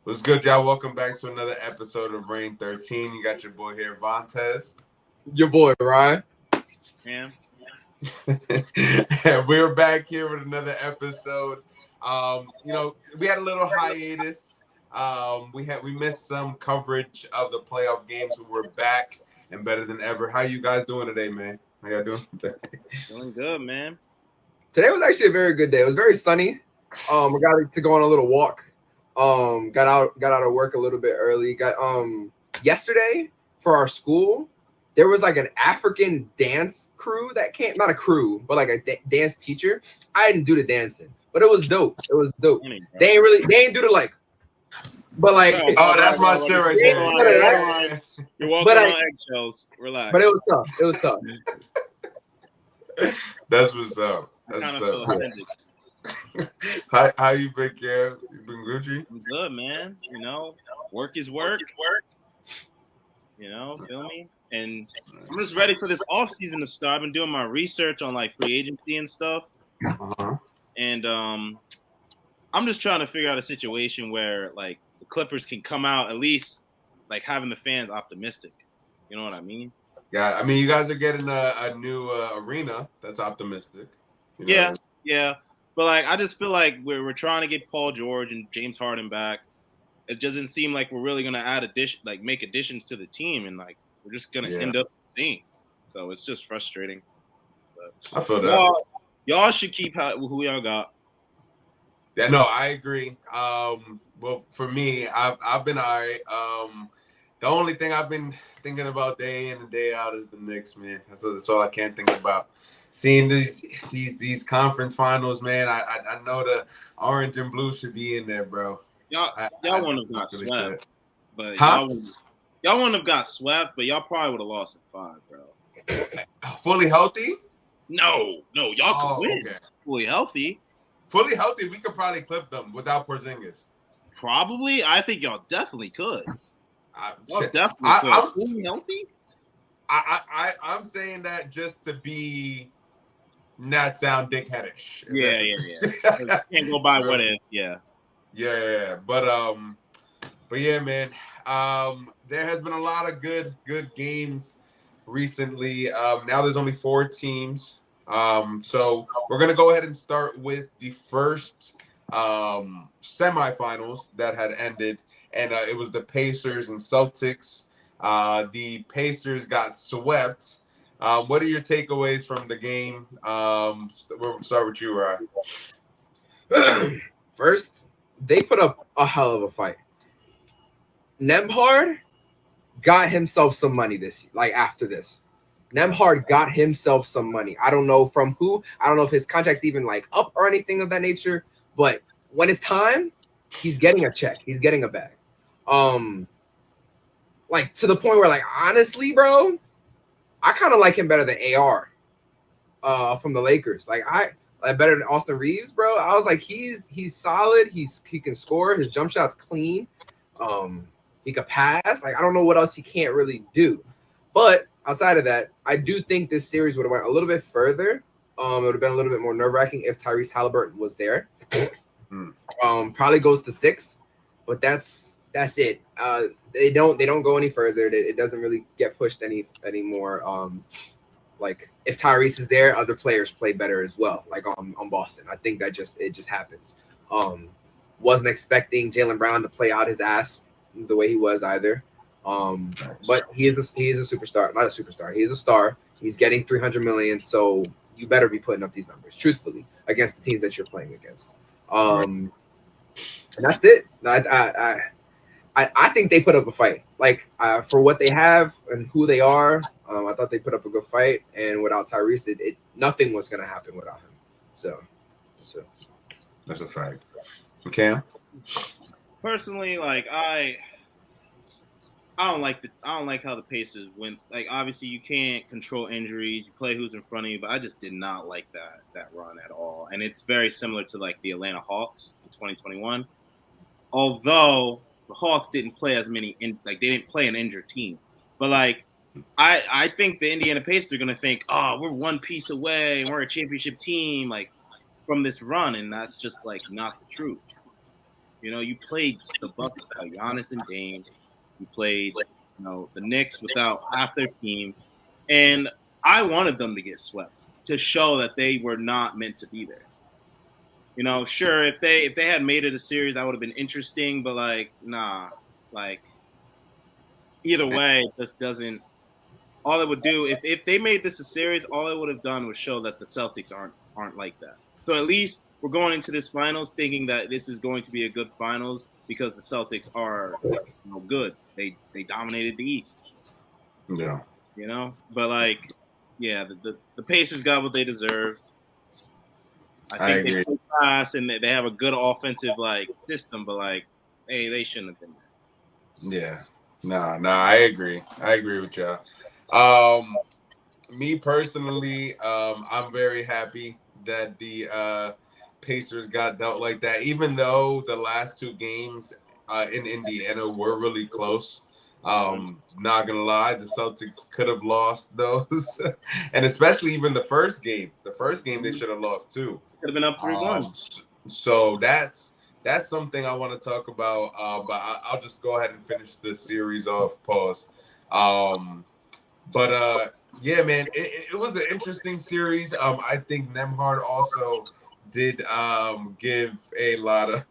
What's good, y'all? Welcome back to another episode of Reign 13. You got your boy here, Vontez. Your boy, Ryan. Yeah. And we're back here with another episode. We had a little hiatus. We missed some coverage of the playoff games, but we're back and better than ever. How you guys doing today, man? How y'all doing? Doing good, man. Today was actually a very good day. It was very sunny. We got to go on a little walk. Got out of work a little bit early. Got yesterday for our school, there was like an African dance crew that came, not a crew, but like a dance teacher. I didn't do the dancing, but it was dope. It was dope. They ain't do the like, but like. Oh, that's my shit right there. You're walking on eggshells. Relax. But it was tough. It was tough. That's what's up. That's what's up. How you been, Kev? You been Gucci? I'm good, man. You know, work is work. You know, feel me? And I'm just ready for this off season to start. I've been doing my research on like free agency and stuff. Uh-huh. And I'm just trying to figure out a situation where like the Clippers can come out at least like having the fans optimistic. You know what I mean? Yeah, I mean, you guys are getting a new arena. That's optimistic. You know? Yeah. But like, I just feel like we're trying to get Paul George and James Harden back. It doesn't seem like we're really gonna make additions to the team, and like we're just gonna end up seeing. So it's just frustrating. But I feel that y'all should keep who y'all got. Yeah, no, I agree. Well, for me, I've been all right. The only thing I've been thinking about day in and day out is the Knicks, man. That's all I can't think about. Seeing these conference finals, man. I know the orange and blue should be in there, bro. Y'all wouldn't have got swept, but y'all wouldn't have got swept, but y'all probably would have lost in 5, bro. Fully healthy? No, y'all could win. Okay. Fully healthy, we could probably clip them without Porzingis. Probably, I think y'all definitely could. Fully healthy. I'm saying that just to be not sound dickheadish. Yeah. Can't go by what if. Yeah. But yeah, man. There has been a lot of good games recently. Now there's only 4 teams. So we're gonna go ahead and start with the first semifinals that had ended, and it was the Pacers and Celtics. The Pacers got swept. What are your takeaways from the game? We'll start with you, Ryan. First, they put up a hell of a fight. Nembhard got himself some money after this. Nembhard got himself some money. I don't know from who. I don't know if his contract's even like up or anything of that nature. But when it's time, he's getting a check. He's getting a bag. Like to the point where, like, honestly, bro, I kind of like him better than AR from the Lakers. Like better than Austin Reeves, bro. I was like, he's solid. He can score. His jump shot's clean. He could pass. Like, I don't know what else he can't really do. But outside of that, I do think this series would have went a little bit further. It would have been a little bit more nerve-wracking if Tyrese Halliburton was there. Probably goes to 6, but that's it. They don't go any further. It doesn't really get pushed any more. Like if Tyrese is there, other players play better as well. Like on Boston, I think it just happens. Wasn't expecting Jaylen Brown to play out his ass the way he was either. But he is a superstar, not a superstar. He is a star. He's getting $300 million, so you better be putting up these numbers, truthfully, against the teams that you're playing against. And that's it. I think they put up a fight. Like for what they have and who they are, I thought they put up a good fight. And without Tyrese, nothing was going to happen without him. So that's a fact. Cam? Personally, like I don't like how the Pacers went. Like obviously you can't control injuries. You play who's in front of you, but I just did not like that run at all. And it's very similar to like the Atlanta Hawks in 2021. Although the Hawks didn't play as many they didn't play an injured team. But like I think the Indiana Pacers are gonna think, oh, we're one piece away and we're a championship team, like from this run, and that's just like not the truth. You know, you played the Bucks without Giannis and Dame. You played, the Knicks without half their team, and I wanted them to get swept to show that they were not meant to be there. Sure, if they had made it a series, that would have been interesting, but like, nah, like either way, it just doesn't. All it would do if they made this a series, all it would have done was show that the Celtics aren't like that. So at least we're going into this finals thinking that this is going to be a good finals because the Celtics are good. They dominated the East. Yeah. But like, yeah, the Pacers got what they deserved. I think they play fast and they have a good offensive system, but like, hey, they shouldn't have been there. Yeah. No, I agree. I agree with y'all. Me personally, I'm very happy that the Pacers got dealt like that, even though the last two games in Indiana were really close. Not gonna lie, the Celtics could have lost those, and especially even the first game. The first game they should have lost too. Could have been up 3-1. So that's something I want to talk about. But I'll just go ahead and finish the series off. Pause. Yeah, man, it was an interesting series. I think Nemhard also did give a lot of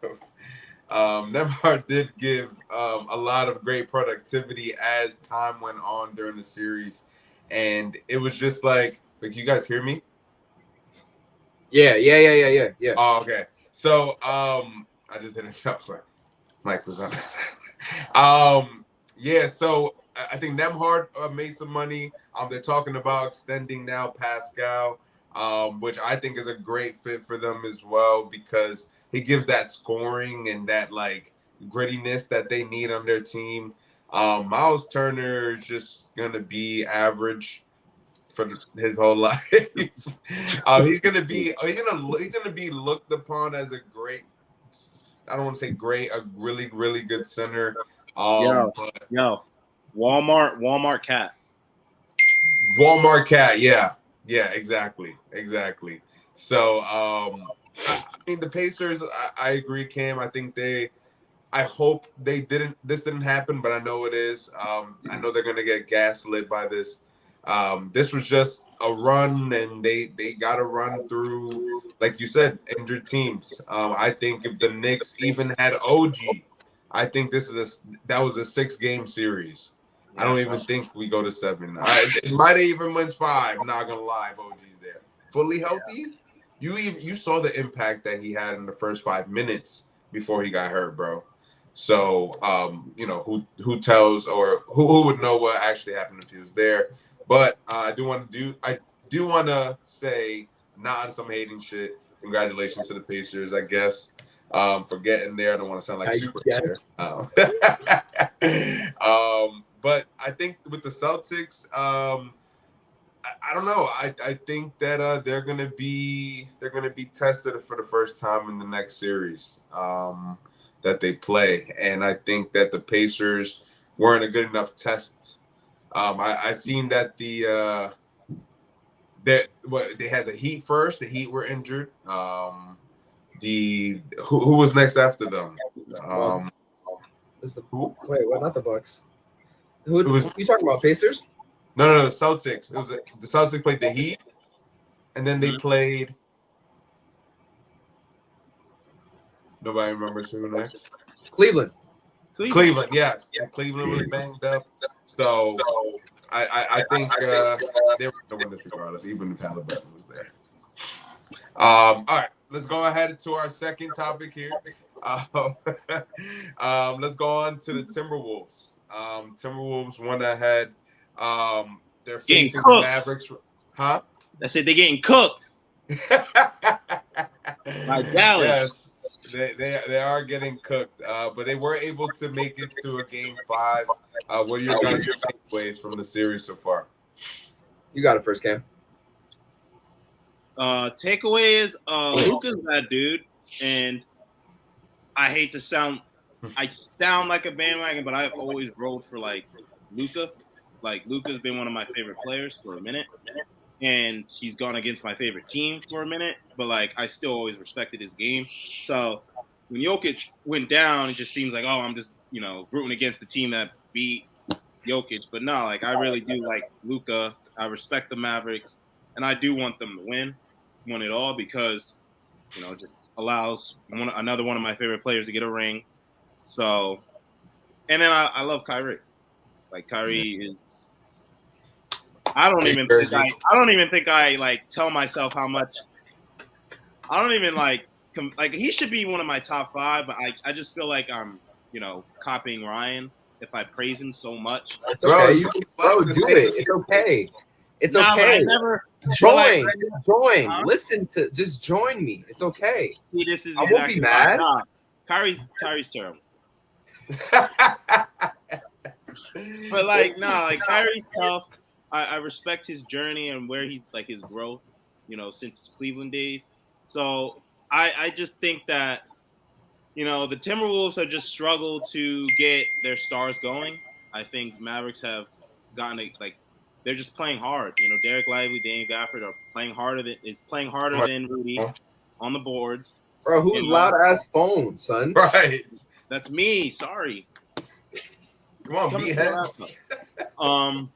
Nemhard did give a lot of great productivity as time went on during the series, and it was just like you guys hear me? Yeah. Oh, okay. So I just didn't know if Mike was on. Yeah. So I think Nemhard made some money. They're talking about extending now Pascal, which I think is a great fit for them as well because he gives that scoring and that grittiness that they need on their team. Miles Turner is just gonna be average for his whole life. He's gonna be looked upon as a great. I don't want to say great, a really really good center. Yo, Walmart cat. Walmart cat, yeah, exactly. So, I mean, the Pacers. I agree, Cam. I think I hope this didn't happen, but I know it is. I know they're gonna get gaslit by this. This was just a run, and they got to run through, like you said, injured teams. I think if the Knicks even had OG, I think that was a 6-game series. I don't even think we go to 7. It might have even went 5. Not gonna lie, if OG's there, fully healthy. You saw the impact that he had in the first 5 minutes before he got hurt, bro. So who tells or who would know what actually happened if he was there? But I do want to say, not on some hating shit. Congratulations to the Pacers, I guess, for getting there. I don't want to sound like super hater. But I think with the Celtics, I don't know. I think that they're gonna be tested for the first time in the next series that they play, and I think that the Pacers weren't a good enough test. I seen that they had the Heat first. The Heat were injured. Who was next after them? Wait, what? Not the Bucks. Who you talking about? Pacers? No, the Celtics. It was the Celtics played the Heat, and then they played. Nobody remembers who next. Cleveland. Yes. Yeah, Cleveland was banged up. So I think they were going to win this regardless, even if Halliburton was there. All right, let's go ahead to our second topic here. Let's go on to the Timberwolves. Timberwolves went ahead. They're facing the Mavericks. Huh? That's it. They're getting cooked. By Dallas. Yes, they are getting cooked. But they were able to make it to a game 5. What are your guys' takeaways from the series so far? You got it first, Cam. Takeaway is Luka's that dude, and I hate to sound like a bandwagon, but I've always rolled for Luka. Luka's been one of my favorite players for a minute, and he's gone against my favorite team for a minute, but I still always respected his game. So when Jokic went down, it just seems like, oh, I'm just, rooting against the team that beat Jokic. But no, like I really do like Luka. I respect the Mavericks, and I do want them to win it all because, it just allows another one of my favorite players to get a ring. So, and then I love Kyrie. Like Kyrie is. I don't even think I like tell myself how much. I don't even like he should be one of my top 5, but I just feel like I'm copying Ryan if I praise him so much. It's okay, bro. Do it. It's okay. It's okay. Join. Huh? Listen to. Just join me. It's okay. See, this is I won't be mad. Nah, Kyrie's terrible. But like Kyrie's tough. I respect his journey and where he's like his growth, since his Cleveland days. So I just think that, the Timberwolves have just struggled to get their stars going. I think Mavericks have gotten they're just playing hard. Derek Lively, Daniel Gafford are playing harder than Rudy on the boards. Bro, who's loud ass phone, son? Right. That's me. Sorry. Come on,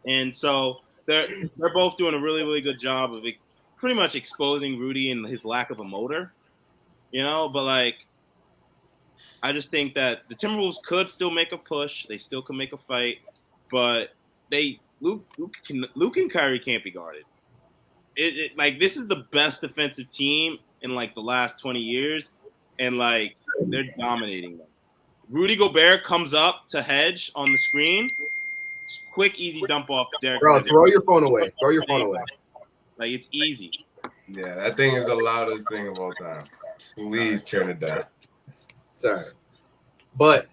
and so they're both doing a really, really good job of pretty much exposing Rudy and his lack of a motor, but like, I just think that the Timberwolves could still make a push. They still could make a fight, but Luke and Kyrie can't be guarded. Like, this is the best defensive team in like the last 20 years, and like they're dominating them. Rudy Gobert comes up to hedge on the screen. Quick, easy dump off Derek. Bro, throw your phone away. Throw your phone away. Like, it's easy. Yeah, that thing is the loudest thing of all time. Please turn it down. Sorry. But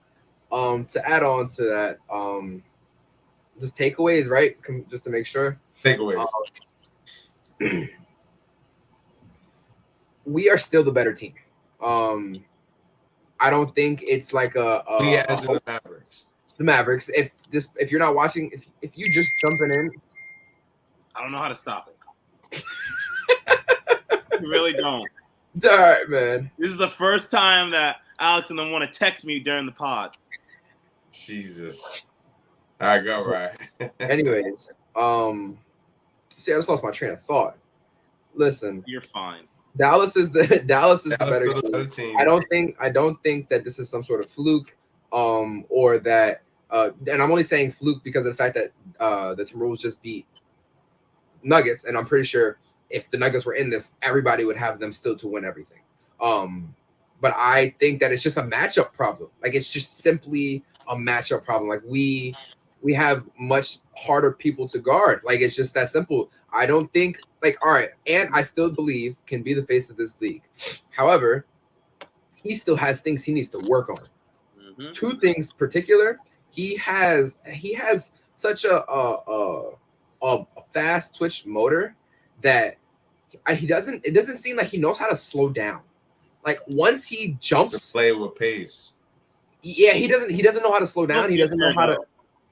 to add on to that, just takeaways, right? Just to make sure. Takeaways. We are still the better team. I don't think it's like the Mavericks. The Mavericks. If you're not watching, if you just jumping in, I don't know how to stop it. You really don't. All right, man. This is the first time that Alex and them want to text me during the pod. Jesus. All right, go right. Anyways, see, I just lost my train of thought. Listen, you're fine. Dallas is the better team. I don't think that this is some sort of fluke, or that. And I'm only saying fluke because of the fact that the Timberwolves just beat Nuggets, and I'm pretty sure if the Nuggets were in this, everybody would have them still to win everything. But I think that it's just a matchup problem. Like, it's just simply a matchup problem. Like, we have much harder people to guard. Like, it's just that simple. I don't think, like, all right, and I still believe can be the face of this league. However, he still has things he needs to work on. Mm-hmm. 2 things particular. He has such a fast twitch motor that it doesn't seem like he knows how to slow down. Like, once he jumps, to play with pace. Yeah, he doesn't know how to slow down. He doesn't know how to,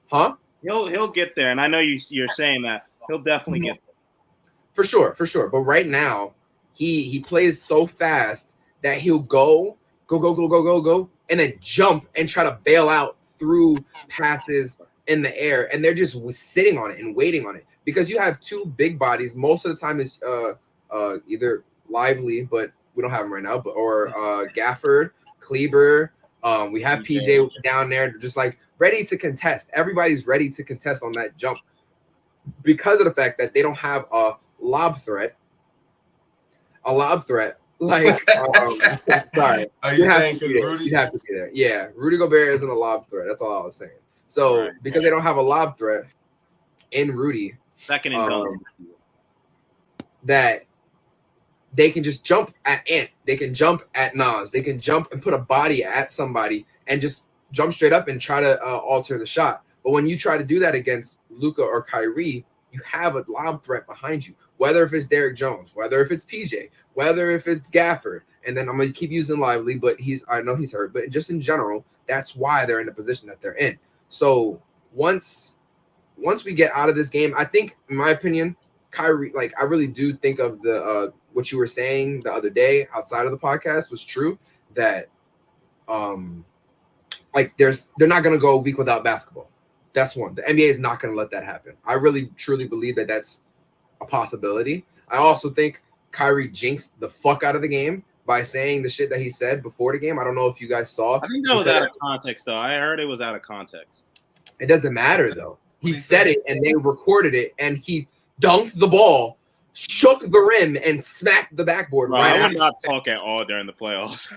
huh? He'll get there, and I know you're saying that he'll definitely get there. For sure. But right now, he plays so fast that he'll go, and then jump and try to bail out through passes in the air, and they're just sitting on it and waiting on it because you have 2 big bodies. Most of the time, it's either Lively, but we don't have him right now, or Gafford, Kleber. We have PJ down there, just like ready to contest. Everybody's ready to contest on that jump because of the fact that they don't have a lob threat. Like, sorry, you have to be there. Yeah, Rudy Gobert isn't a lob threat. That's all I was saying. So because they don't have a lob threat in Rudy, second and done, that they can just jump at Ant. They can jump at Nas. They can jump and put a body at somebody and just jump straight up and try to alter the shot. But when you try to do that against Luka or Kyrie, you have a lob threat behind you. Whether if it's Derek Jones, whether if it's PJ, whether if it's Gafford, and then I'm gonna keep using Lively, but I know he's hurt. But just in general, that's why they're in the position that they're in. So once we get out of this game, I think, in my opinion, Kyrie, like, I really do think of the what you were saying the other day outside of the podcast was true, that like they're not going to go a week without basketball. That's one. The NBA is not going to let that happen. I really truly believe that that's a possibility. I also think Kyrie jinxed the fuck out of the game by saying the shit that he said before the game. I don't know if you guys saw. I think that was out of context, though. I heard it was out of context. It doesn't matter, though. He said it, and they recorded it, and he dunked the ball, shook the rim, and smacked the backboard. Bro, right I would after. not talk at all during the playoffs.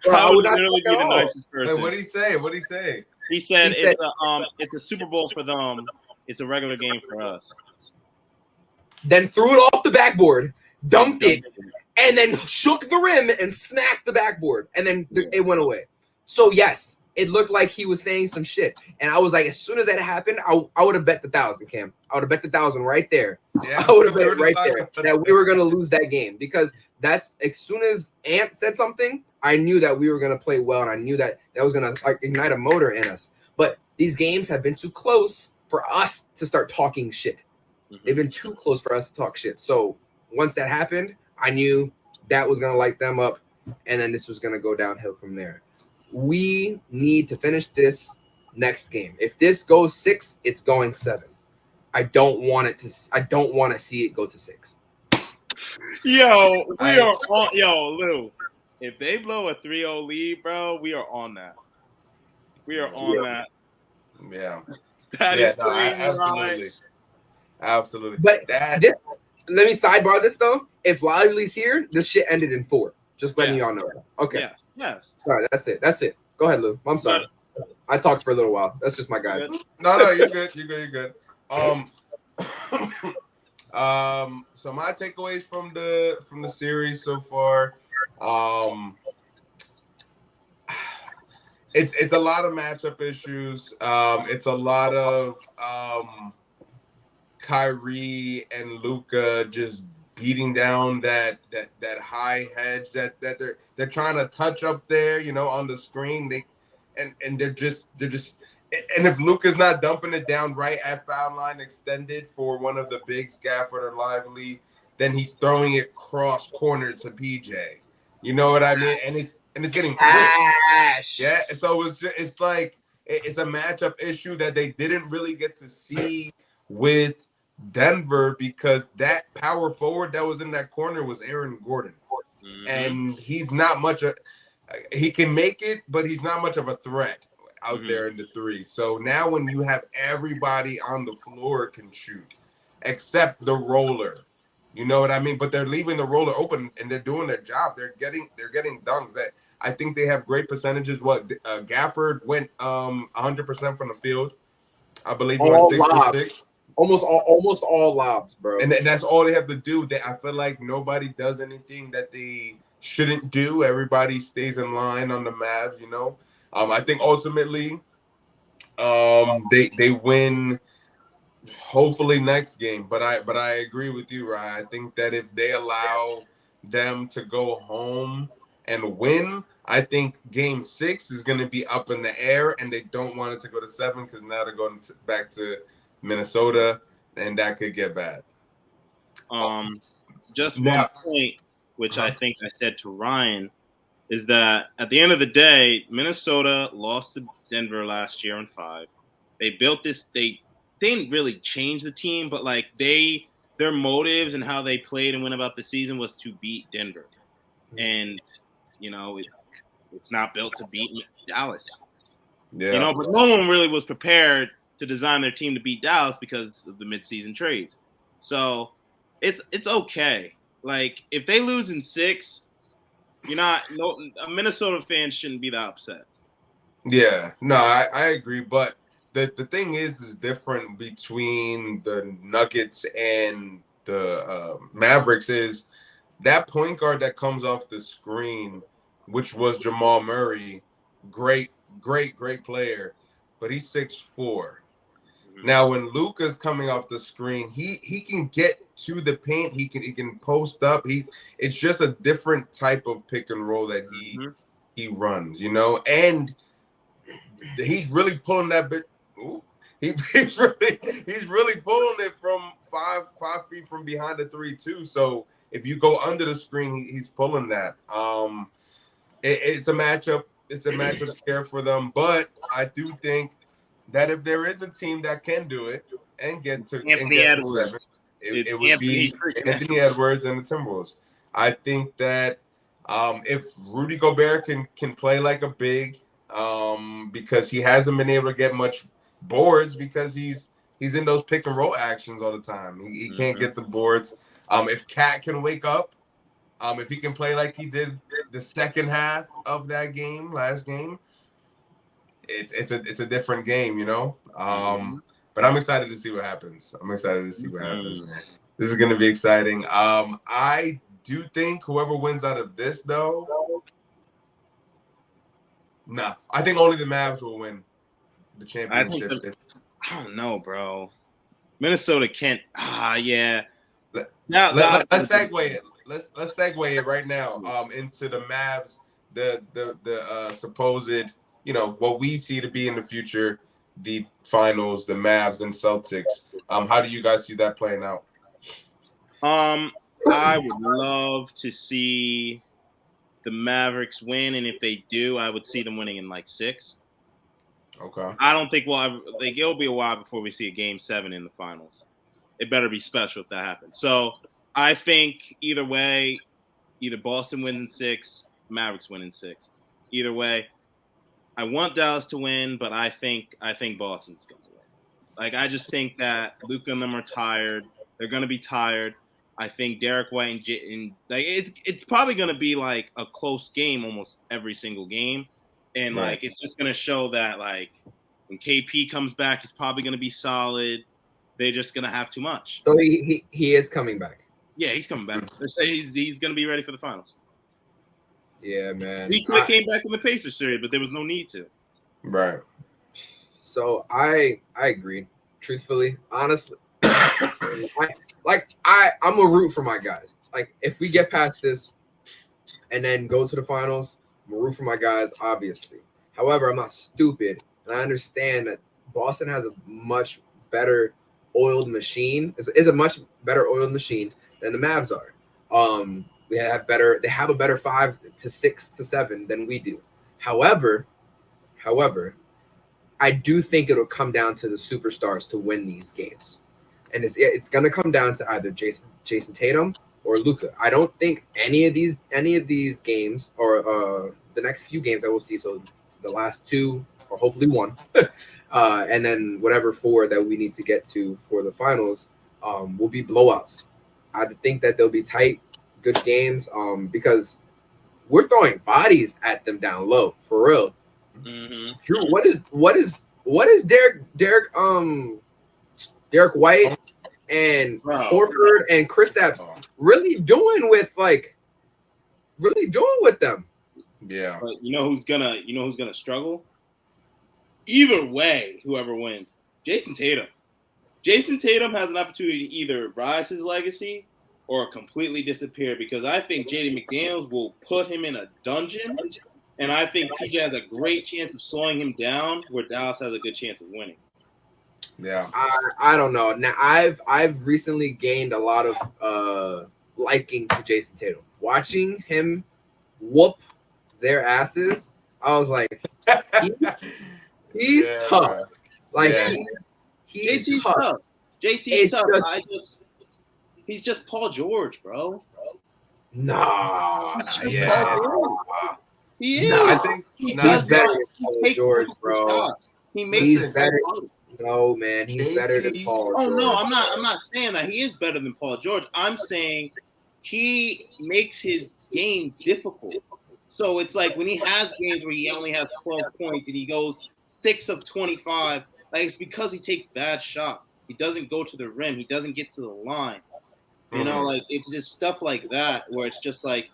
Bro, I would literally be the nicest person. Wait, what did he say? What did he say? He said it's a Super Bowl for them. It's a regular game for us. Then threw it off the backboard, dunked it, and then shook the rim and smacked the backboard, and then it went away. So yes, it looked like he was saying some shit, and I was like, as soon as that happened, I would have bet the 1,000, Cam. I would have bet the 1,000 right there. Yeah, I would have bet it right there that we were gonna lose that game, because that's as soon as Ant said something, I knew that we were gonna play well, and I knew that was gonna ignite a motor in us. But these games have been too close for us to start talking shit. They've been too close for us to talk shit. So once that happened, I knew that was going to light them up, and then this was going to go downhill from there. We need to finish this next game. If this goes 6, it's going 7. I don't want to see it go to 6. Yo, we are on. Yo, Lou, if they blow a 3-0 lead, bro, we are on that. We are on that. Yeah. That is no, crazy, absolutely. right? Absolutely. But let me sidebar this, though. If Lively's here, this shit ended in 4. Just letting y'all know. Okay. Yes. All right, that's it. Go ahead, Lou. I'm sorry. I talked for a little while. That's just my guys. No, you're good. You're good. So my takeaways from the series so far, it's a lot of matchup issues. It's a lot of Kyrie and Luka just beating down that high hedge that they're trying to touch up there, on the screen. They're just and if Luka's not dumping it down right at foul line extended for one of the bigs, Gafford or Lively, then he's throwing it cross corner to PJ. You know what I mean? And it's getting pushed. Yeah. So it's like it's a matchup issue that they didn't really get to see with Denver, because that power forward that was in that corner was Aaron Gordon. And he's not much he can make it, but he's not much of a threat out there in the 3. So now when you have everybody on the floor can shoot, except the roller, you know what I mean? But they're leaving the roller open and they're doing their job. They're getting dunks. That I think they have great percentages. Gafford went 100% from the field. I believe he went 6 for 6. Almost all lobs, bro. And that's all they have to do. I feel like nobody does anything that they shouldn't do. Everybody stays in line on the Mavs, I think ultimately they win hopefully next game. But I agree with you, Ryan. I think that if they allow them to go home and win, I think game 6 is going to be up in the air, and they don't want it to go to 7 because now they're going back to Minnesota, and that could get bad. Just one point, which I think I said to Ryan, is that at the end of the day, Minnesota lost to Denver last year in 5. They built this. They didn't really change the team, but their motives and how they played and went about the season was to beat Denver, and it's not built to beat Dallas. Yeah, but no one really was prepared to design their team to beat Dallas because of the midseason trades. So it's okay. Like, if they lose in 6, a Minnesota fan shouldn't be that upset. Yeah, no, I agree. But the thing is different between the Nuggets and the Mavericks is that point guard that comes off the screen, which was Jamal Murray, great player, but he's 6'4". Now, when Luka's coming off the screen, he can get to the paint. He can post up. It's just a different type of pick and roll that he runs, and he's really pulling that bit. He's really pulling it from 5 feet from behind the 3 too. So if you go under the screen, he's pulling that. it's a matchup. It's a matchup scare for them. But I do think that if there is a team that can do it and get to Anthony Edwards. 7, it would be Anthony Edwards and the Timberwolves. I think that if Rudy Gobert can play like a big, because he hasn't been able to get much boards because he's in those pick and roll actions all the time. He can't get the boards. If Cat can wake up, if he can play like he did the second half of that last game, it's a different game, you know. But I'm excited to see what happens. This is going to be exciting. I do think whoever wins out of this, though, I think only the Mavs will win the championship. I don't know, bro. Minnesota can't. Yeah. Let's segue it. Let's segue it right now. Into the Mavs, the supposed, you know, what we see to be in the future, the finals, the Mavs and Celtics. How do you guys see that playing out? I would love to see the Mavericks win, and if they do, I would see them winning in like 6. Okay. I don't think it'll be a while before we see a Game 7 in the finals. It better be special if that happens. So I think either way, either Boston wins in 6, Mavericks win in 6. Either way, I want Dallas to win, but I think Boston's going to win. Like, I just think that Luka and them are tired. They're going to be tired. I think Derek White and like it's probably going to be like a close game almost every single game, and Right. like it's just going to show that like when KP comes back, he's probably going to be solid. They're just going to have too much. So he is coming back. Yeah, he's coming back. They say he's going to be ready for the finals. Yeah, man. He could have came back in the Pacers series, but there was no need to. Right. So I agreed. Truthfully, honestly, I'm a root for my guys. Like, if we get past this and then go to the finals, I'm a root for my guys, obviously. However, I'm not stupid, and I understand that Boston has a much better oiled machine. Is a much better oiled machine than the Mavs are. They have a better 5 to 6 to 7 than we do. However, I do think it'll come down to the superstars to win these games. And it's going to come down to either Jason Tatum or Luka. I don't think any of these games or the next few games that we'll see, so the last 2 or hopefully 1, and then whatever 4 that we need to get to for the finals will be blowouts. I think that they'll be tight, good games because we're throwing bodies at them down low for real. Mm-hmm. Drew, what is Derek White and Horford and Kristaps really doing with them? Yeah. But you know who's gonna struggle? Either way, whoever wins, Jason Tatum. Jason Tatum has an opportunity to either rise his legacy or completely disappear, because I think Jaden McDaniels will put him in a dungeon, and I think PJ has a great chance of slowing him down, where Dallas has a good chance of winning. Yeah. I don't know. Now I've recently gained a lot of liking to Jason Tatum. Watching him whoop their asses, I was like, he's tough. Like he's JT's tough. JT's tough. He's just Paul George, bro. Nah. He is. Nah, I think he's better than Paul George, bro. Shots. He makes He's it better. No, man, he's better than Paul George. Oh no, I'm not saying that he is better than Paul George. I'm saying he makes his game difficult. So it's like when he has games where he only has 12 points and he goes 6 of 25, like it's because he takes bad shots. He doesn't go to the rim. He doesn't get to the line. You know, like it's just stuff like that where it's just like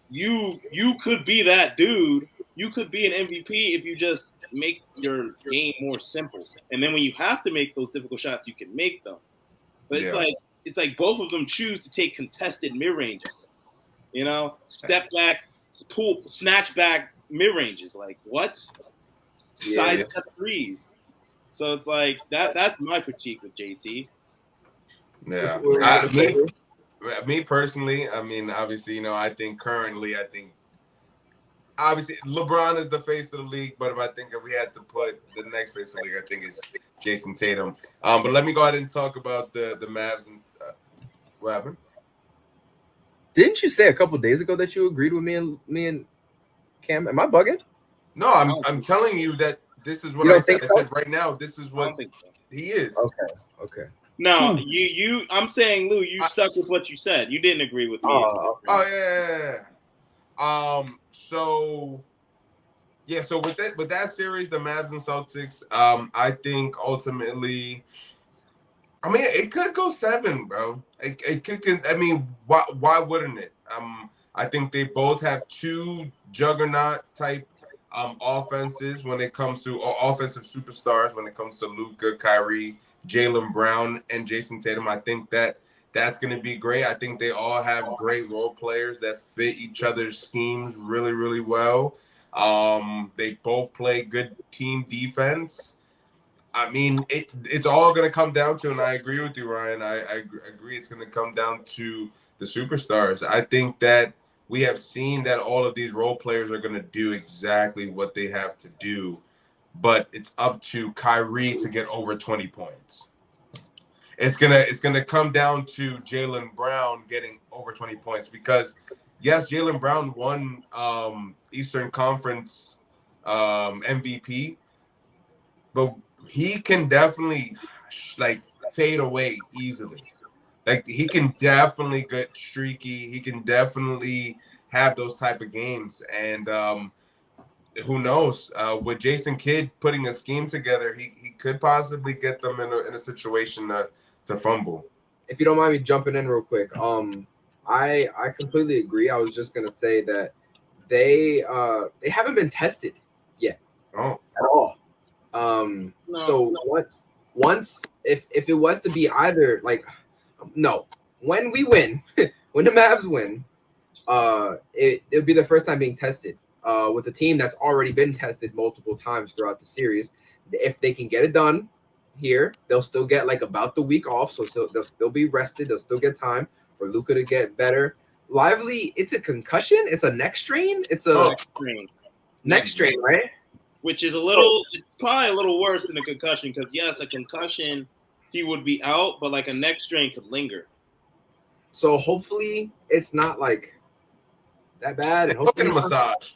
you could be that dude. You could be an MVP if you just make your game more simple. And then when you have to make those difficult shots, you can make them. But it's like both of them choose to take contested mid-ranges. You know, step back, snatch back mid-ranges. Like what? Side step threes. So it's like that's my critique with JT. Yeah. Me personally, I mean, obviously, you know, I think obviously LeBron is the face of the league, but if we had to put the next face of the league, I think it's Jason Tatum. But let me go ahead and talk about the Mavs and what happened. Didn't you say a couple days ago that you agreed with me and Cam? Am I bugging? No, I'm telling you that this is what You I don't said. think so? I said right now, this is what he is. Okay. No, you. I'm saying, Lou, you stuck with what you said. You didn't agree with me. Oh yeah. So with that series, the Mavs and Celtics, I think ultimately, I mean, it could go 7, bro. It could. I mean, why wouldn't it? I think they both have 2 juggernaut type offenses when it comes to offensive superstars. When it comes to Luka, Kyrie, Jaylen Brown, and Jason Tatum, I think that's going to be great. I think they all have great role players that fit each other's schemes really, really well. They both play good team defense. I mean, it's all going to come down to, and I agree with you, Ryan. I agree it's going to come down to the superstars. I think that we have seen that all of these role players are going to do exactly what they have to do, but it's up to Kyrie to get over 20 points. It's gonna come down to Jaylen Brown getting over 20 points because, yes, Jaylen Brown won Eastern Conference MVP, but he can definitely fade away easily. Like he can definitely get streaky. He can definitely have those type of games, and who knows? With Jason Kidd putting a scheme together, he could possibly get them in a situation to fumble. If you don't mind me jumping in real quick, I completely agree. I was just gonna say that they haven't been tested yet at all. So once if it was to be either when we win, when the Mavs win, it'll be the first time being tested with a team that's already been tested multiple times throughout the series. If they can get it done here, they'll still get about the week off, so they'll be rested. They'll still get time for Luka to get better. Lively, it's a concussion. It's a neck strain. It's a neck strain, right? Which is probably a little worse than a concussion because yes, a concussion he would be out, but a neck strain could linger. So hopefully it's not that bad. And look at a massage.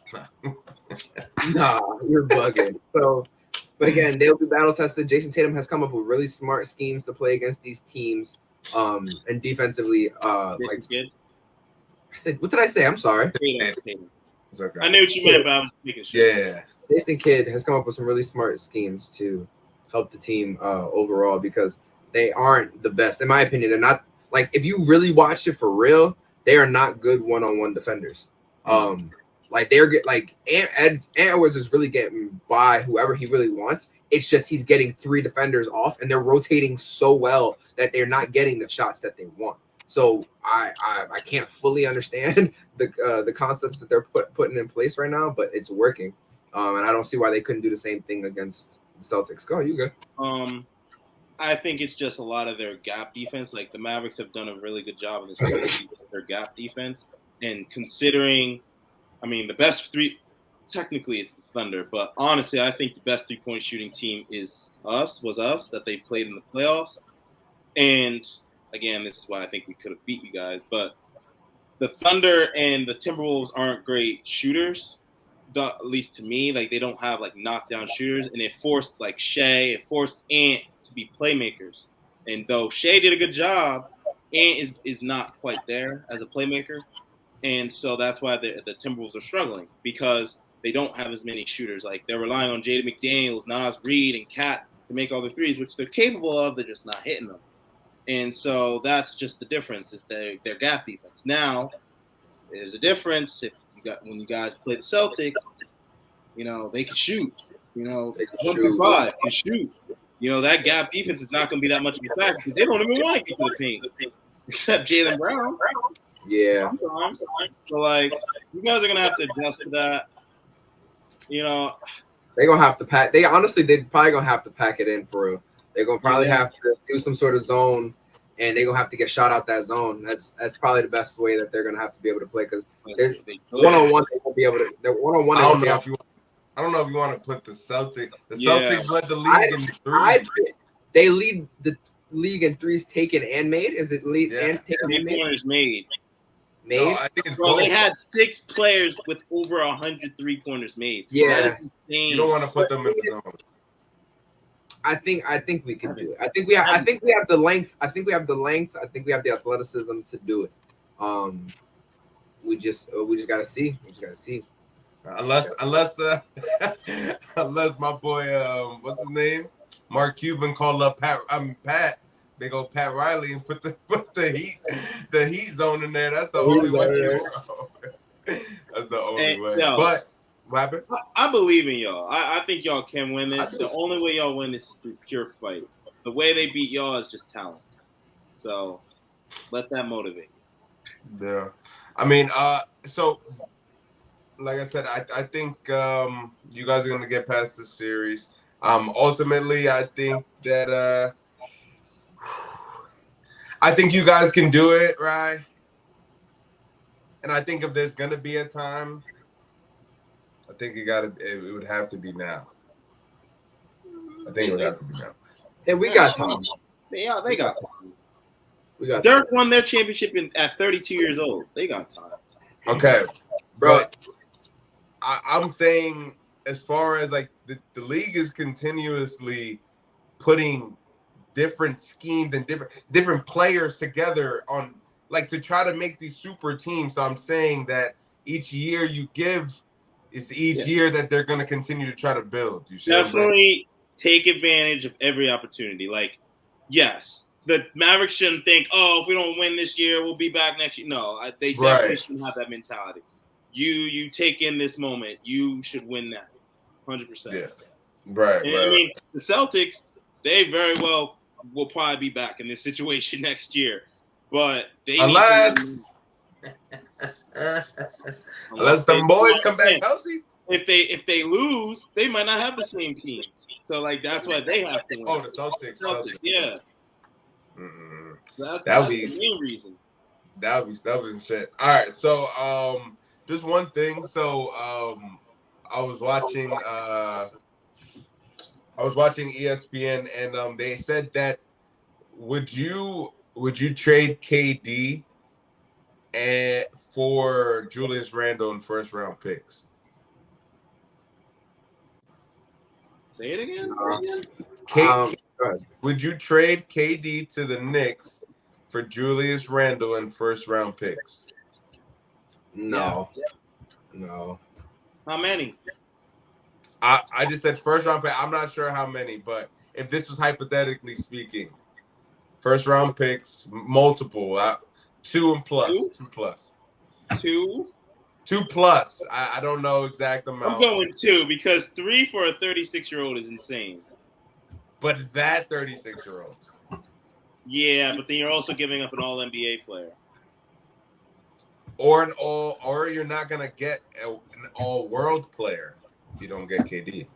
Nah, you're bugging. So, but again, they'll be battle tested. Jason Tatum has come up with really smart schemes to play against these teams. And defensively, Kid? I said, what did I say? I'm sorry. Tatum. Okay. I knew what you meant, but I was making sure. Yeah. Jason Kidd has come up with some really smart schemes to help the team overall because they aren't the best. In my opinion, they're not if you really watch it for real, they are not good one-on-one defenders. Edwards is really getting by whoever he really wants. It's just he's getting 3 defenders off, and they're rotating so well that they're not getting the shots that they want. So I can't fully understand the concepts that they're putting in place right now, but it's working. And I don't see why they couldn't do the same thing against the Celtics. Go, you good? I think it's just a lot of their gap defense. The Mavericks have done a really good job of this their gap defense. And considering, the best 3, technically it's the Thunder, but honestly, I think the best 3-point shooting team was us that they played in the playoffs. And again, this is why I think we could have beat you guys. But the Thunder and the Timberwolves aren't great shooters. At least to me, they don't have knockdown shooters, and it forced it forced Ant to be playmakers. And though Shea did a good job, Ant is not quite there as a playmaker, and so that's why the Timberwolves are struggling because they don't have as many shooters. They're relying on Jaden McDaniels, Naz Reid, and Cat to make all the threes, which they're capable of. They're just not hitting them, and so that's just the difference is their gap defense. Now, there's a difference when you guys play the Celtics, they can shoot. They can 5 can shoot. That gap defense is not going to be that much of a factor because they don't even want to get to the paint, except Jaylen Brown. Yeah. Sometimes. So, you guys are going to have to adjust to that. They're going to have to pack. They're probably going to have to pack it in for real. They're going to probably have to do some sort of zone and they're gonna have to get shot out that zone. That's probably the best way that they're gonna have to be able to play because there's one-on-one they won't be able to. They're one-on-one. I don't know if you want to put the Celtics. The Celtics led the league in threes. They lead the league in threes taken and made. Is it lead and taken and made? Pointers made. No, I think it's Bro, they had 6 players with over 100 3-pointers made. Yeah, that is insane. You don't want to put them in the zone. I think we can do it. I think we have the length. I think we have the athleticism to do it. We just gotta see. Unless my boy, what's his name, Mark Cuban called up Pat. They go Pat Riley and put the heat zone in there. That's the only way. That's the only way. Yo, but what happened? I believe in y'all. I think y'all can win this. The only way y'all win this is through pure fight. The way they beat y'all is just talent. So let that motivate you. Yeah. I mean, so like I said, I think you guys are gonna get past this series. Ultimately, I think that I think you guys can do it, right? And I think if there's gonna be a time, I think it would have to be now. I think it would have to be now. And we got time. Yeah, they got time. Dirk won their championship at 32 years old. They got time. Okay, bro. I'm saying as far as like the league is continuously putting different schemes and different players together on like to try to make these super teams. So I'm saying that each year you give is each year that they're going to continue to try to build. You definitely take advantage of every opportunity. Like, yes, the Mavericks shouldn't think, oh, if we don't win this year, we'll be back next year. No, they definitely shouldn't have that mentality. You take in this moment. You should win that, 100%. Yeah, right. I mean, the Celtics, they very well will probably be back in this situation next year, but they unless the boys come back healthy. If they lose, they might not have the same team. So like that's why they have to win. Oh, the Celtics. Yeah. That's the main reason. That would be shit. All right, so just one thing. So I was watching ESPN and they said that would you trade KD for Julius Randle in first round picks? Say it again. Would you trade KD to the Knicks for Julius Randle in first round picks? No. No. How many? I just said first round pick. I'm not sure how many, but if this was hypothetically speaking, first round picks, multiple, 2 and plus, 2 plus. 2? 2 plus. I don't know exact amount. I'm going 2 because 3 for a 36-year-old is insane. But that 36-year-old. Yeah, but then you're also giving up an all-NBA player. Or you're not gonna get an all-world player if you don't get KD.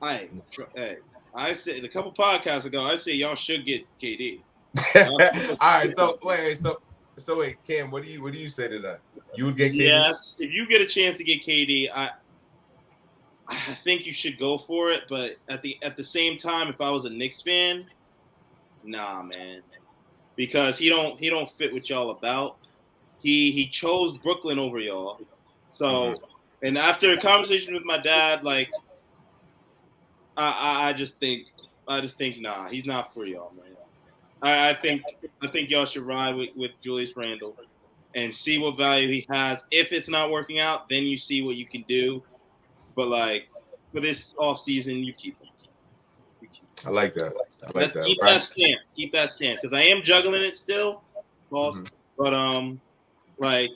Hey, I said a couple podcasts ago, I said y'all should get KD. All right, so wait, Cam, what do you say to that? You would get KD? Yes, if you get a chance to get KD, I think you should go for it. But at the same time, if I was a Knicks fan, nah, man, because he don't fit what y'all about. He chose Brooklyn over y'all. So, and after a conversation with my dad, like, I just think nah, he's not for y'all, man. I think y'all should ride with Julius Randle and see what value he has. If it's not working out, then you see what you can do. But like for this off season, you keep him. I like that. Keep that stamp. Keep that stamp because I am juggling it still, boss. But like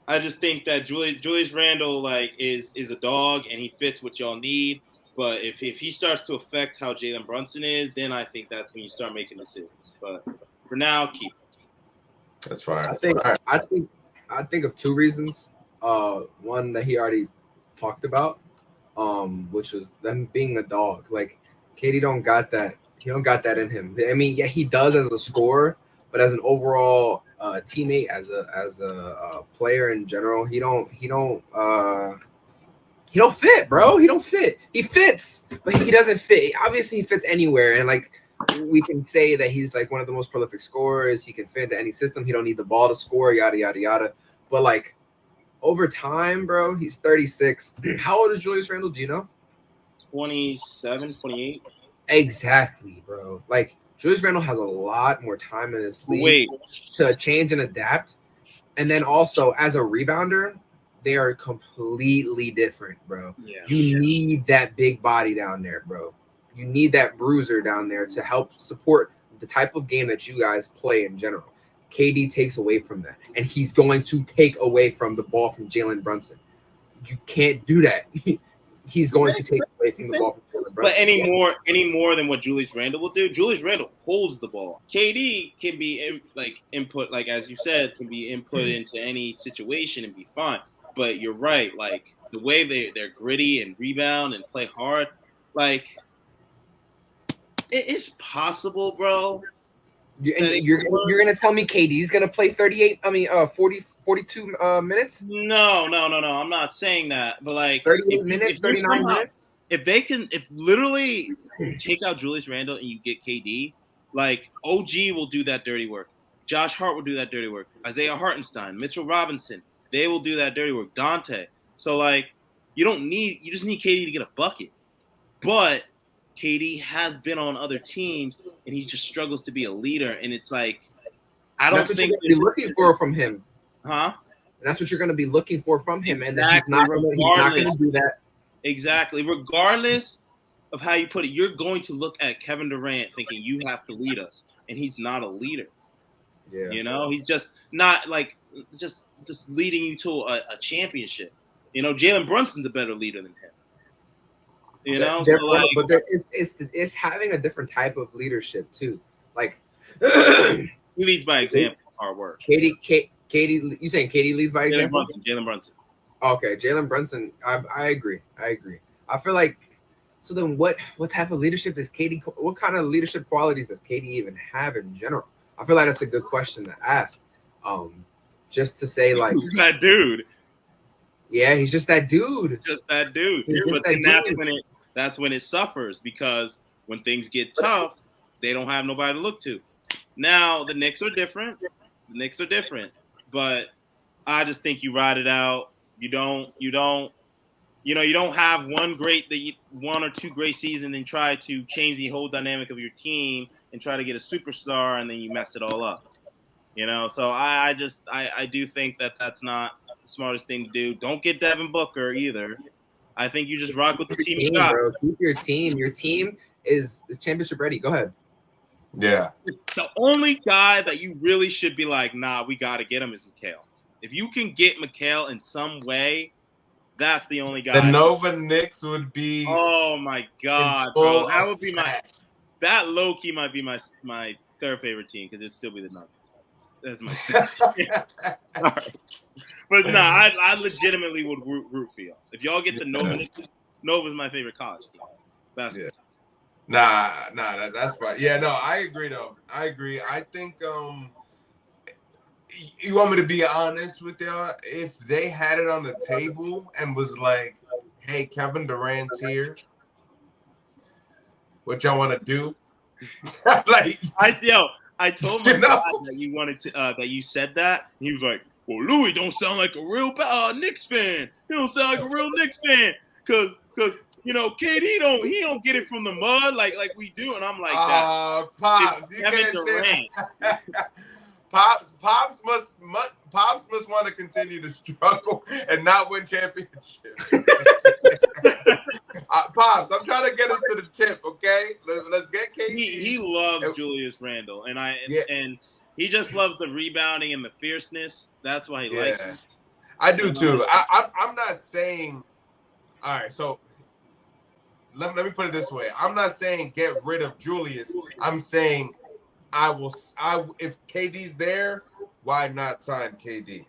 I just think that Julius Randle like is a dog and he fits what y'all need. But if he starts to affect how Jalen Brunson is, then I think that's when you start making decisions. But for now, keep it. That's fine. I think of 2 reasons. One that he already talked about, which was them being a dog. Like KD don't got that. He don't got that in him. I mean, yeah, he does as a scorer, but as an overall teammate, as a player in general, he don't fit, bro. He don't fit. He fits, but he doesn't fit. Obviously, he fits anywhere, and like we can say that he's like one of the most prolific scorers. He can fit into any system. He don't need the ball to score, yada yada yada. But like over time, bro, he's 36. How old is Julius Randle? Do you know? 27, 28. Exactly, bro. Like Julius Randle has a lot more time in this league Wait, to change and adapt. And then also as a rebounder, they are completely different, bro. yeah. You need that big body down there, bro. You need that bruiser down there to help support the type of game that you guys play in general. KD takes away from that, and he's going to take away from the ball from Jalen Brunson. You can't do that. He's going to take away from the ball from Jalen Brunson. But any more than what Julius Randle will do. Julius Randle holds the ball. KD can be input, like as you said, can be input into any situation and be fine. But you're right, like the way they're gritty and rebound and play hard, like it's possible, bro. You're gonna tell me KD's gonna play 42 minutes? No. I'm not saying that, but like 38 minutes, 39 minutes. If literally take out Julius Randle and you get KD, like OG will do that dirty work. Josh Hart will do that dirty work. Isaiah Hartenstein, Mitchell Robinson, they will do that dirty work. Dante. So like you just need KD to get a bucket. But KD has been on other teams and he just struggles to be a leader. And it's like That's what you're gonna be looking for from him. Huh? That's what you're gonna be looking for from him. Exactly. And he's not gonna do that. Exactly. Regardless of how you put it, you're going to look at Kevin Durant thinking you have to lead us. And he's not a leader. Yeah. You know, he's just not like just leading you to a championship. You know, Jalen Brunson's a better leader than him. You know, so like, but it's having a different type of leadership too. Like he leads by example, hard work. KD, you saying KD leads by example? Jalen Brunson. Okay, Jalen Brunson. I agree. I feel like so. Then what type of leadership is KD? What kind of leadership qualities does KD even have in general? I feel like that's a good question to ask. Just to say like he's that dude. Yeah, he's just that dude. Just that dude. But then that's when it suffers because when things get tough, they don't have nobody to look to. Now the Knicks are different. But I just think you ride it out. You don't have one or two great seasons and try to change the whole dynamic of your team and try to get a superstar and then you mess it all up. You know, so I do think that that's not the smartest thing to do. Don't get Devin Booker either. I think you just rock with the team you got. Bro. Keep your team. Your team is championship ready. Go ahead. Yeah. The only guy that you really should be like, nah, we got to get him is Mikal. If you can get Mikal in some way, that's the only guy. The Nova Knicks would be. Oh my God, bro! That would be that low key might be my third favorite team because it'd still be the Nuggets. That's my second. But nah, I legitimately would root for y'all. If y'all get to Nova's my favorite college team. Basketball. Yeah. Nah, that's fine. Yeah, no, I agree though. I agree. I think you want me to be honest with y'all? If they had it on the table and was like, hey, Kevin Durant's here, what y'all want to do? Like I told my dad that you wanted to that you said that. He was like, well, Louis don't sound like a real Knicks fan. He don't sound like a real Knicks fan. Cause you know, KD don't get it from the mud like we do. And I'm like, Pops, you can't say that. Pops must want to continue to struggle and not win championships. Pops, I'm trying to get us to the chip, okay? Let's get KD. He loves Julius Randle, and he just loves the rebounding and the fierceness. That's why he likes him. I do too. I'm not saying. All right, so let me put it this way. I'm not saying get rid of Julius. I'm saying if KD's there, why not sign KD?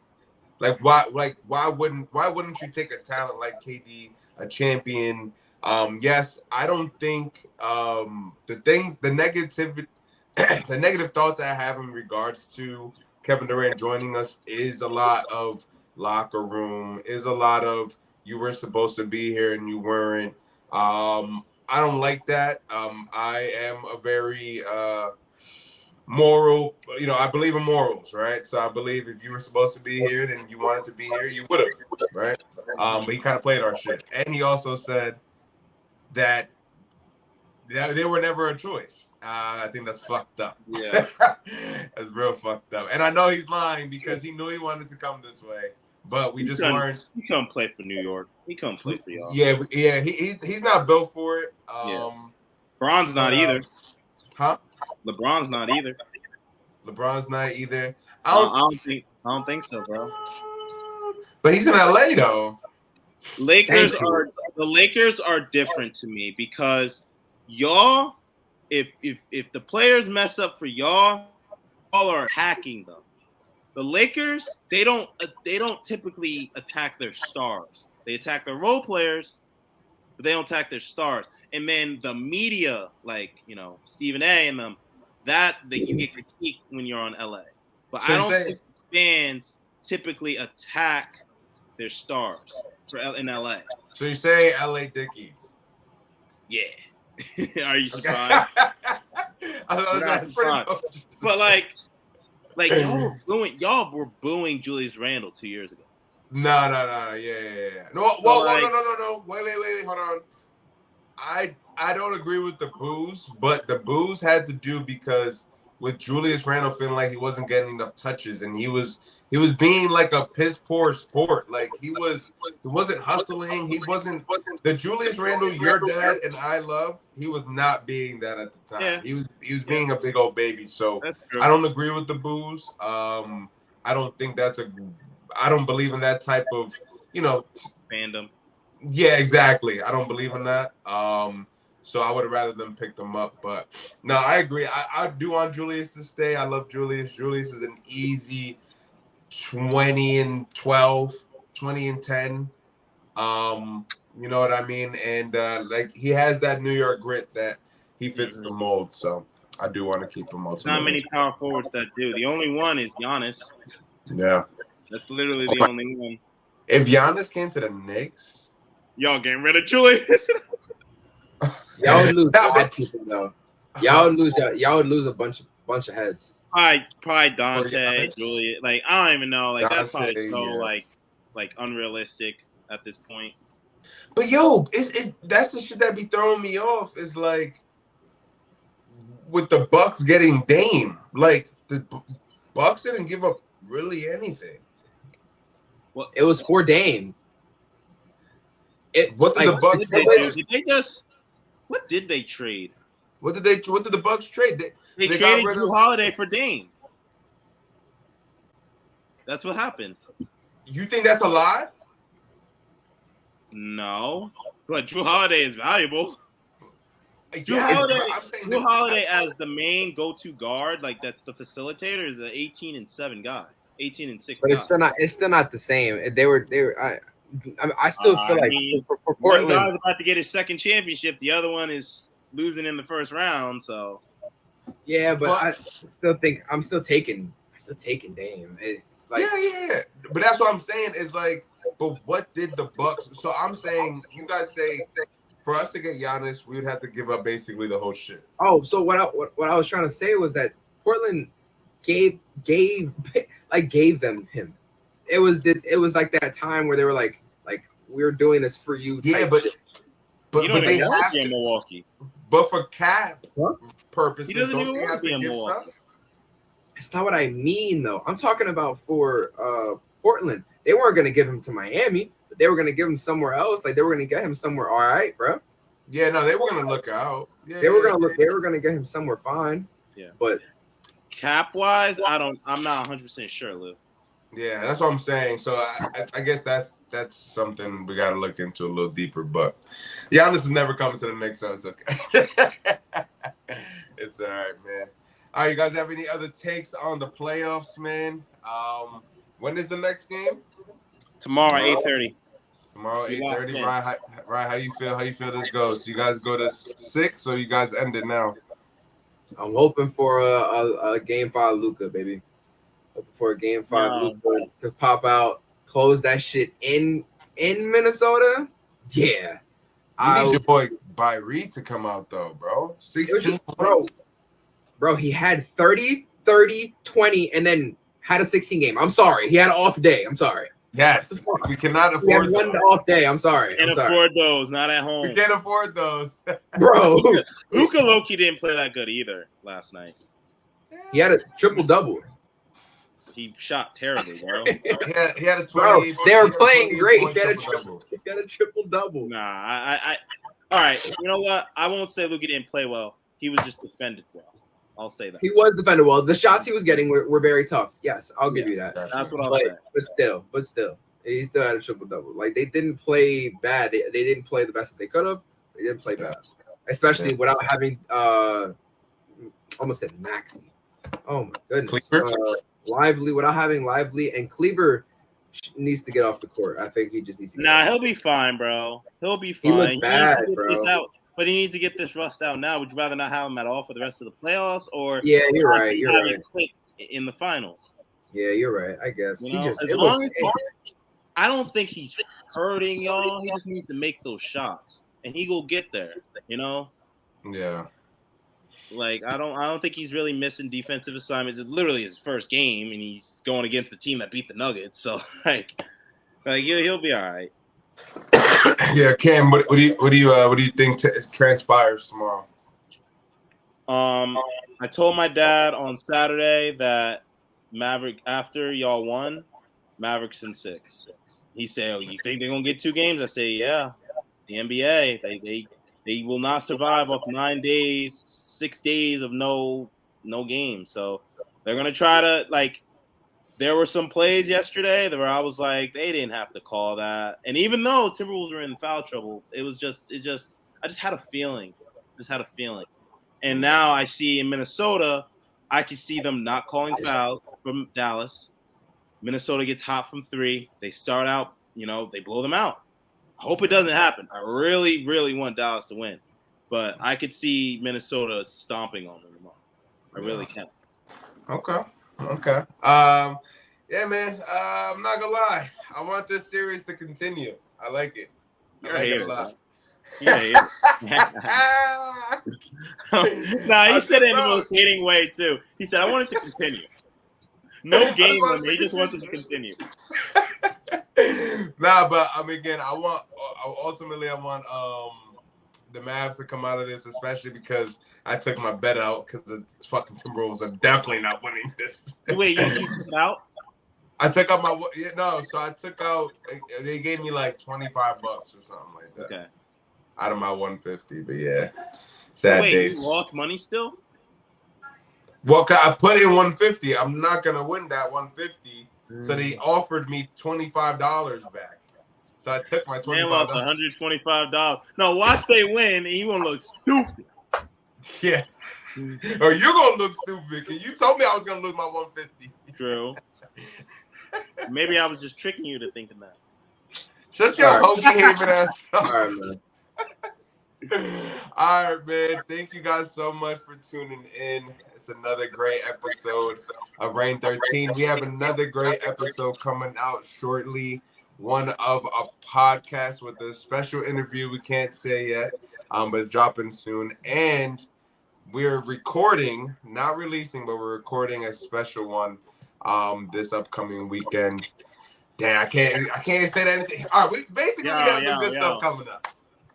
Why wouldn't you take a talent like KD, a champion, Yes, I don't think the negative thoughts I have in regards to Kevin Durant joining us is a lot of locker room, is a lot of you were supposed to be here and you weren't. I don't like that. I am a very moral, I believe in morals, right? So I believe if you were supposed to be here and you wanted to be here, you would have, right? But he kind of played our shit. And he also said that they were never a choice. I think that's fucked up. Yeah. That's real fucked up. And I know he's lying because he knew he wanted to come this way, but we just weren't. He couldn't play for New York. He couldn't play for y'all. Yeah. He's not built for it. LeBron's not either. Huh? LeBron's not either. LeBron's not either. I don't think so, bro. But he's in LA though. The Lakers are different to me because y'all, if the players mess up for y'all are hacking them. The Lakers, they don't typically attack their stars. They attack their role players, but they don't attack their stars. And then the media, like Stephen A. and them, that you get critiqued when you're on LA. But so I don't think fans typically attack their stars in LA. So you say LA Dickies? Yeah. Are you surprised? That's pretty much. But y'all were booing Julius Randle 2 years ago. No. Yeah. No, no. Wait. Hold on. I don't agree with the boos, but the boos had to do because with Julius Randle feeling like he wasn't getting enough touches, and he was being like a piss poor sport. Like he wasn't hustling. He wasn't the Julius Randle your dad and I love. He was not being that at the time. Yeah. He was being a big old baby. So I don't agree with the boos. I don't think I don't believe in that type of fandom. Yeah, exactly. I don't believe in that. So I would have rather them pick them up. But no, I agree. I do want Julius to stay. I love Julius. Julius is an easy 20-12, 20-10. You know what I mean? And he has that New York grit that he fits the mold. So I do want to keep him ultimately. Not many power forwards that do. The only one is Giannis. Yeah. That's literally the only one. If Giannis came to the Knicks, y'all getting rid of Julius. Y'all would lose bad people though. Y'all would lose a bunch of heads. Probably Dante, Julius. I don't even know. That's probably so unrealistic at this point. But that's the shit that be throwing me off. Is with the Bucks getting Dame. The Bucks didn't give up really anything. Well, it was for Dame. What did the Bucks do? What did they trade? What did the Bucks trade? They traded Drew Holiday for Dame. That's what happened. You think that's a lie? No, but Drew Holiday is valuable. Drew Holiday as the main go-to guard, that's the facilitator, is an 18-7 guy, 18-6. But it's still not the same. They were. I still feel like for Portland, one guy's about to get his second championship. The other one is losing in the first round. So yeah, but I still think I'm still taking Dame. It's yeah. But that's what I'm saying is but what did the Bucks? So I'm saying you guys say for us to get Giannis, we would have to give up basically the whole shit. Oh, so what I was trying to say was that Portland gave them him. It was like that time where they were like we're doing this for you. Yeah, but they have to in Milwaukee. But for cap purposes, don't they have to give stuff? It's not what I mean though. I'm talking about for Portland. They weren't gonna give him to Miami, but they were gonna give him somewhere else. They were gonna get him somewhere all right, bro. Yeah, no, they were gonna look out. Yeah, they were gonna get him somewhere fine. Yeah, but cap wise, I'm not 100% sure, Lou. Yeah, that's what I'm saying. So I guess that's something we got to look into a little deeper. But Giannis is never coming to the Knicks, so it's okay. It's all right, man. All right, you guys have any other takes on the playoffs, man? When is the next game? Tomorrow, 8:30. Tomorrow, We locked 8:30. in. Right, how you feel? How you feel this goes? You guys go to 6, or you guys end it now? I'm hoping for a game 5 Luka, baby. Hoping for a game 5 No. Luka to pop out, close that shit in Minnesota. Yeah. You need your boy Kyrie to come out though, bro. 16 points. Bro, he had 30, 20, and then had a 16 game. I'm sorry. He had an off day. I'm sorry. Yes. We cannot He had afford one those. off day. I'm sorry. Can't afford those. Not at home. We can't afford those. Bro. Luka Loki didn't play that good either last night. He had a triple-double. He shot terribly, bro. he had a 28. Bro, they were playing great. He He had a triple-double. Nah, I all right. You know what? I won't say Luka didn't play well. He was just defended well. I'll say that. He was defended well. The shots he was getting were very tough. Yes, I'll give you that. That's what I'll say. But still, he still had a triple-double. Like, they didn't play bad. They didn't play the best that they could have. They didn't play bad. Especially without having almost said Maxey. Oh my goodness. Lively, without having Lively, and Kleber needs to get off the court. I think he just needs to he'll be fine, bro. He'll be fine. He looked bad, bro. But he needs to get this rust out now. Would you rather not have him at all for the rest of the playoffs, or yeah, you're right. You're right. In the finals. Yeah, you're right. I guess I don't think he's hurting y'all. He just needs to make those shots, and he will get there. You know. Yeah. Like I don't think he's really missing defensive assignments. It's literally his first game, and he's going against the team that beat the Nuggets. So like he'll be all right. Yeah, Cam. What do you think transpires tomorrow? I told my dad on Saturday that after y'all won, Mavericks in 6. He said, "Oh, you think they're gonna get 2 games?" I say, "Yeah, it's the NBA. They will not survive off 9 days, 6 days of no game. So they're gonna try to like." There were some plays yesterday where I was like, they didn't have to call that. And even though Timberwolves were in foul trouble, I just had a feeling. And now I see in Minnesota, I can see them not calling fouls from Dallas. Minnesota gets hot from 3. They start out, they blow them out. I hope it doesn't happen. I really, really want Dallas to win. But I could see Minnesota stomping on them tomorrow. I really can. Okay. Yeah, man. I'm not gonna lie. I want this series to continue. I like it. I like it a lot. Yeah. Nah, he said it in the most hating way too. He said, "I want it to continue. No game limit. He just wants it to continue." Nah, but again, I want the Mavs to come out of this, especially because I took my bet out because the fucking Timberwolves are definitely not winning this. Wait, you took it out? I took out so I took out. They gave me like $25 or something like that. Okay. Out of my 150, but yeah, sad days. You lost money still? Well, I put in 150. I'm not gonna win that 150, so they offered me $25 back. So I took my $25. Man lost $125. No, watch they win, and you gonna look stupid. Yeah. Or you're gonna look stupid because you told me I was gonna lose my 150. True. Maybe I was just tricking you to thinking that. Shut your hokey haven ass up. All right, man. All right, man. Thank you guys so much for tuning in. It's another great episode of Reign 13. We have another great episode coming out shortly. One of a podcast with a special interview we can't say yet, but dropping soon. And we're recording, not releasing, but we're recording a special one this upcoming weekend. Damn, I can't say that anything. All right, we have some good stuff coming up.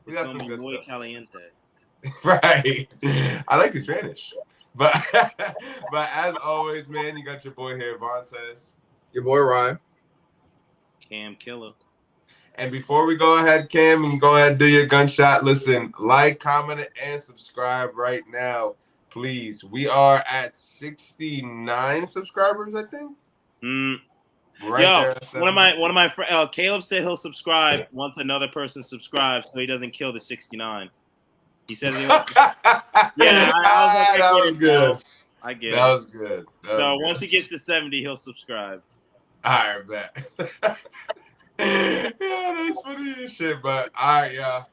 We got some good stuff. Caliente. Right. I like the Spanish. But as always, man, you got your boy here, Vontez. Your boy Ryan. Cam Killer. And before we go ahead, Cam, and go ahead and do your gunshot, listen, like, comment, and subscribe right now, please. We are at 69 subscribers, I think. Right. Yo, one of my friends, Caleb said he'll subscribe once another person subscribes, so he doesn't kill the 69. He said, "Yeah, that was good. I get that was good. So once he gets to 70, he'll subscribe." All right, bet. Yeah, that's funny as shit. But all right, yeah.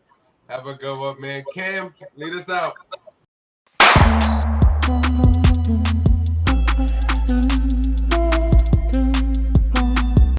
Have a good one, man. Cam, lead us out.